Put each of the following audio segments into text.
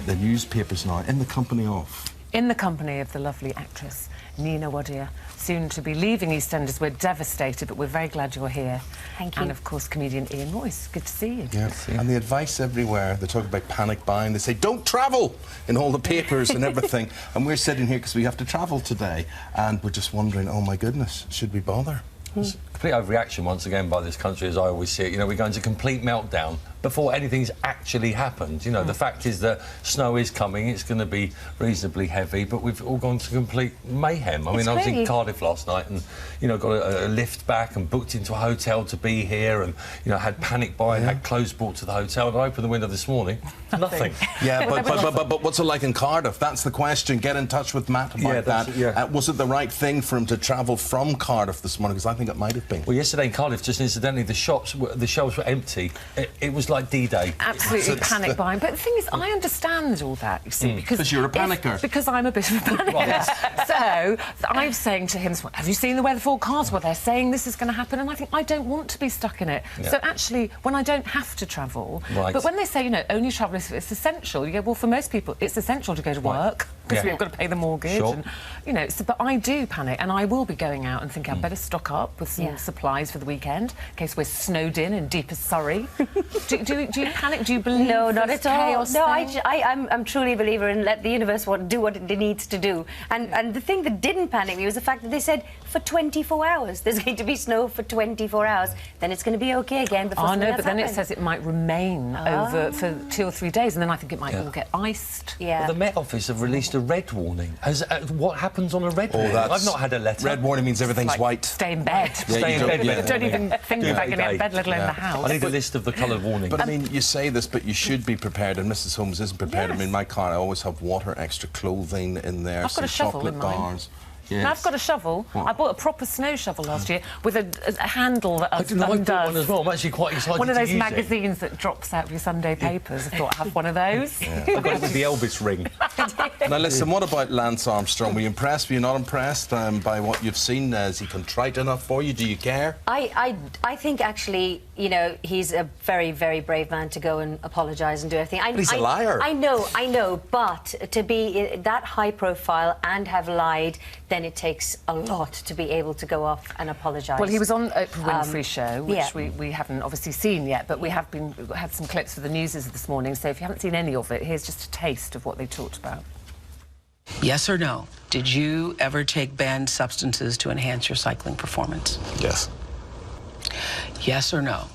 the newspapers now in the company of? In the company of the lovely actress Nina Wadia, soon to be leaving EastEnders. We're devastated, but we're very glad you're here. Thank you. And, of course, comedian Ian Royce. Good to see you. Yeah. And the advice everywhere, they talk about panic buying. They say, don't travel in all the papers and everything. And we're sitting here because we have to travel today. And we're just wondering, oh, my goodness, should we bother? It's a complete overreaction once again by this country, as I always see it. You know, we're going to complete meltdown before anything's actually happened. You know, the fact is that snow is coming, it's going to be reasonably heavy, but we've all gone to complete mayhem. I mean, I was in Cardiff last night and, you know, got a lift back and booked into a hotel to be here and, you know, had panic buying, had clothes brought to the hotel, and I opened the window this morning, nothing. Yeah, but what's it like in Cardiff? That's the question. Get in touch with Matt about that. Was it the right thing for him to travel from Cardiff this morning? Because I think it might have been. Well, yesterday in Cardiff, just incidentally, the shelves were empty. It was like D-Day. Absolutely panic buying. But the thing is, I understand all that, you see, because you're a panicker. Because I'm a bit of a panicker. So I'm saying to him, have you seen the weather forecast? Well, they're saying this is going to happen, and I think I don't want to be stuck in it. Yeah. So actually, when I don't have to travel, but when they say, you know, only travel if it's essential, you go, well, for most people, it's essential to go to work because we've got to pay the mortgage, and you know. So, but I do panic, and I will be going out and thinking I'd better stock up with some supplies for the weekend in case we're snowed in deepest Surrey. do you panic? Do you believe? No, not at all. No, thing? I'm truly a believer in let the universe do what it needs to do. And the thing that didn't panic me was the fact that they said for 24 hours there's going to be snow for 24 hours. Then it's going to be okay again. Before no, but then it says it might remain over for 2 or 3 days, and then I think it might all get iced. Yeah. Well, the Met Office have released a red warning. What happens on a red warning? I've not had a letter. Red warning means everything's like white. Stay in bed. Stay in bed. Don't even think about getting out of bed, let alone the house. I need a list of the coloured warnings. But I mean, you say this, but you should be prepared, and Mrs. Holmes isn't prepared. I mean, in my car, I always have water, extra clothing in there, I've got a shovel chocolate in mine. bars. Yes. I've got a shovel. I bought a proper snow shovel last year with a handle that I bought one as well. I'm actually quite excited. One of those to use magazines that drops out of your Sunday papers. I thought I'd have one of those. I've got it with the Elvis ring. Now listen, what about Lance Armstrong? Were you impressed? Were you not impressed by what you've seen? Is he contrite enough for you? Do you care? I think actually, you know, he's a very, very brave man to go and apologise and do everything. But he's a liar. I know, but to be that high profile and have lied, then it takes a lot to be able to go off and apologise. Well, he was on Oprah Winfrey's show, which we haven't obviously seen yet, but we have had some clips for the newses this morning, so if you haven't seen any of it, here's just a taste of what they talked about. Yes or no? Did you ever take banned substances to enhance your cycling performance? Yes. Yes or no?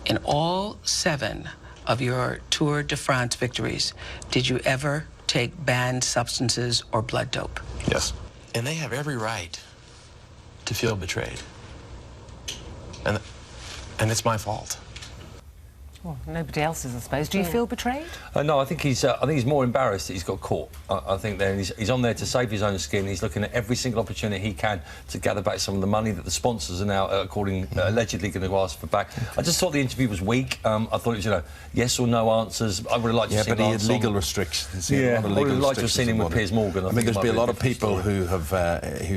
In all 7 of your Tour de France victories, did you ever take banned substances or blood dope? Yes. And they have every right to feel betrayed. And it's my fault. Well, nobody else's, I suppose. Do you feel betrayed? No, I think he's more embarrassed that he's got caught. I think then he's on there to save his own skin. He's looking at every single opportunity he can to gather back some of the money that the sponsors are now, allegedly going to ask for back. I just thought the interview was weak. I thought it was, you know, yes or no answers. I would have liked to see but he had legal restrictions. I would have liked to have seen him with Piers Morgan. I mean, there's been a lot of people who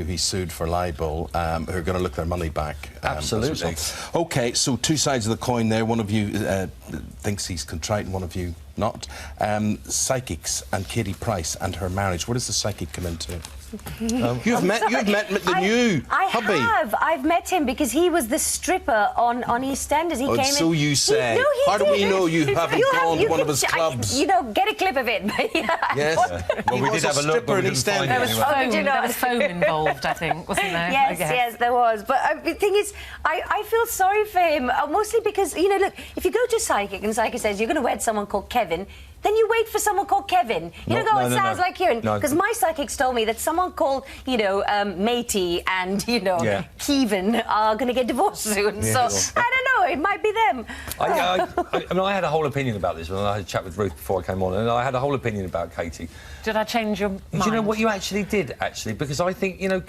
he sued for libel who are going to look their money back. Absolutely. OK, so 2 sides of the coin there. One of you thinks he's contrite and one of you not. Psychics and Katie Price and her marriage. What does the psychic come into? You've met the new hubby. I've met him because he was the stripper on EastEnders. He came so in. you say. How do we know you haven't gone to one of his clubs? You know, get a clip of it. Yes. Well, we did have a look, but we didn't find there it. was foam involved, I think, wasn't there? Yes, there was. But the thing is, I feel sorry for him, mostly because, you know, look, if you go to a psychic and the psychic says you're going to wed someone called Kevin, then you wait for someone called Kevin. You don't go, it sounds like Kieran. Because my psychics told me that someone called, you know, Matey and, you know, Kevin are going to get divorced soon. So, I don't know, it might be them. I mean, I had a whole opinion about this when I had a chat with Ruth before I came on, and I had a whole opinion about Katie. Did I change your mind? Do you know what you actually did, actually? Because I think, you know,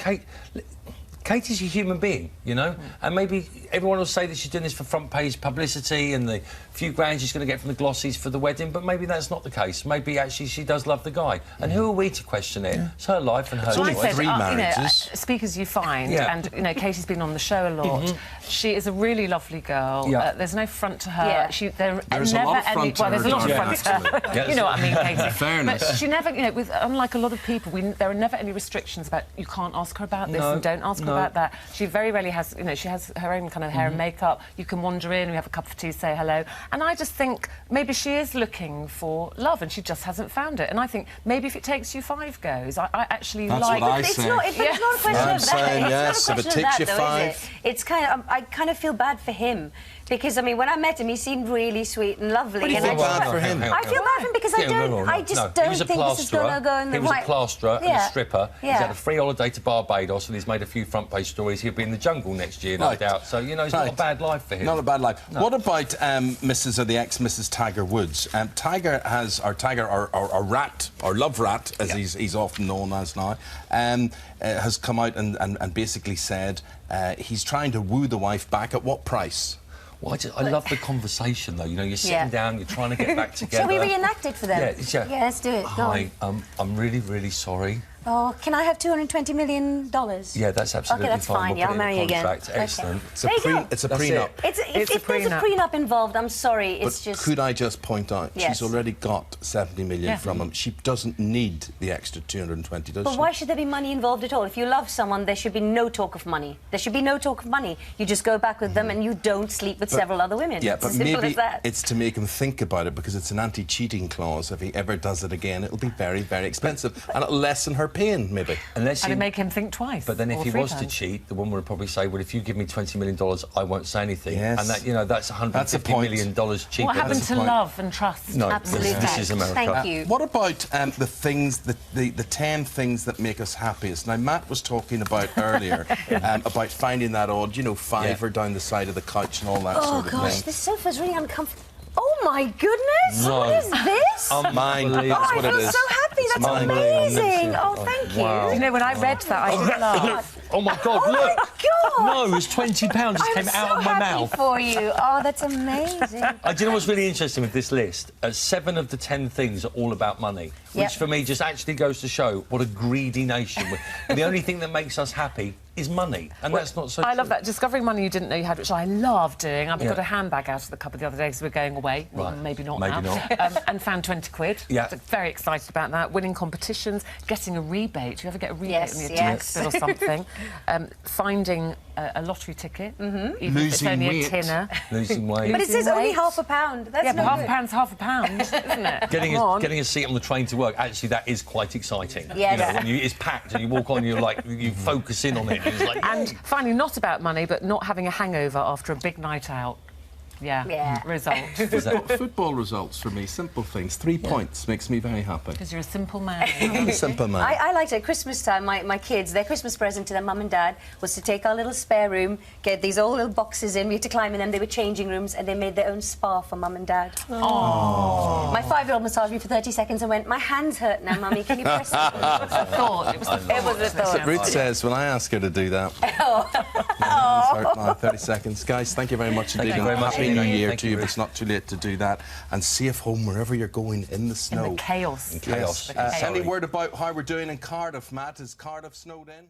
Katie's a human being, you know, and maybe everyone will say that she's doing this for front page publicity and the few grand she's going to get from the glossies for the wedding, but maybe that's not the case. Maybe actually she does love the guy, and who are we to question it? It's her life and her only choice. 3 marriages. Speak as you find, and you know, Katie's been on the show a lot. She is a really lovely girl. There's no front to her. There's a lot of front to her. There's a lot of front to her. You know what I mean, Katie? Fairness. But she never, you know, unlike a lot of people, there are never any restrictions about you can't ask her about this and don't ask her about that. She very rarely has, you know, she has her own kind of hair and makeup. You can wander in, we have a cup of tea, say hello. And I just think maybe she is looking for love and she just hasn't found it. And I think maybe if it takes you 5 goes, I actually That's like... what I It's say. not, but it's not a question I'm of that. saying It's yes, not a if it question takes of you that, though, is 5. it? It's kind of... I kind of feel bad for him. Because, I mean, when I met him, he seemed really sweet and lovely. What do you and feel bad for him? I feel bad for him because I just don't think this is going to go in the right... He was a plasterer and a stripper. Yeah. He's had a free holiday to Barbados and he's made a few front-page stories. He'll be in the jungle next year, no doubt. So, you know, it's not a bad life for him. Not a bad life. No. What about Mrs. or the ex-Mrs. Tiger Woods? Tiger has... Or Tiger, or Rat, or Love Rat, as he's often known as now, has come out and basically said he's trying to woo the wife back. At what price? Well, I love the conversation, though. You know, you're sitting down, you're trying to get back together. Shall we reenact it for them? Yeah, let's do it. Go Hi, I'm really, really sorry. Oh, can I have $220 million? Yeah, that's absolutely that's fine. fine. Yeah, I'll marry you again. Excellent. Okay. It's a prenup. If there's a prenup involved, I'm sorry, it's just... Could I just point out, she's already got 70 million from him. She doesn't need the extra 220, does she? But why should there be money involved at all? If you love someone, there should be no talk of money. There should be no talk of money. You just go back with them and you don't sleep with several other women. Yeah, it's but as simple maybe as that. it's to make him think about it because it's an anti-cheating clause. If he ever does it again, it'll be very, very expensive and it'll lessen her pain, maybe. And it'd make him think twice. But then if he was to cheat, the woman would probably say, well, if you give me $20 million, I won't say anything. Yes. And that, you know, that's $150 million cheaper. What happened to love and trust? No, absolutely. This is America. Thank you. What about the things, the 10 things that make us happiest? Now, Matt was talking about earlier about finding that odd, you know, fiver down the side of the couch and all that sort of thing. Oh, gosh, this sofa's really uncomfortable. Oh, my goodness! No. What is this? Mine. Oh, That's what I it feel is. so happy. That's mine. amazing. Oh, thank you. You know, when I read that, I did laugh. Oh, my God, Oh, look! my God! No, it was £20 just came out of my mouth. I'm so happy for you. Oh, that's amazing. Do you know what's really interesting with this list? 7 of the 10 things are all about money, which for me just actually goes to show what a greedy nation we're. The only thing that makes us happy is money, and that's not so I true. love that. Discovering money you didn't know you had, which I love doing. I got a handbag out of the cupboard the other day because we're going away. Well, maybe not now. And found 20 quid. Yeah. So very excited about that. Winning competitions, getting a rebate. Do you ever get a rebate on your tax bill or something? Finding a lottery ticket, even if it's only a tenner. Losing weight. But it says only £half. That's but half a pound, isn't it? Getting a seat on the train to work, actually, that is quite exciting. Yes. You know, when it's packed and you walk on, you focus in on it. And it's like, and finally, not about money, but not having a hangover after a big night out. Result. Football results for me, simple things. 3 points makes me very happy. Because you're a simple man. I'm a simple man. I liked it at Christmas time. My kids, their Christmas present to their mum and dad was to take our little spare room, get these old little boxes in. We had to climb in them. They were changing rooms, and they made their own spa for mum and dad. Oh. My 5-year-old massaged me for 30 seconds and went, "My hands hurt now, mummy. Can you press it?" It was a thought. It was a That's what thought. Ruth says when I ask her to do that. Now, 30 seconds. Guys, thank you very much indeed. Thank you very much. Happy New Year Thank to you, you, but it's not too late to do that. And safe home wherever you're going in the snow. In the chaos. Yes. Any word about how we're doing in Cardiff, Matt? Is Cardiff snowed in?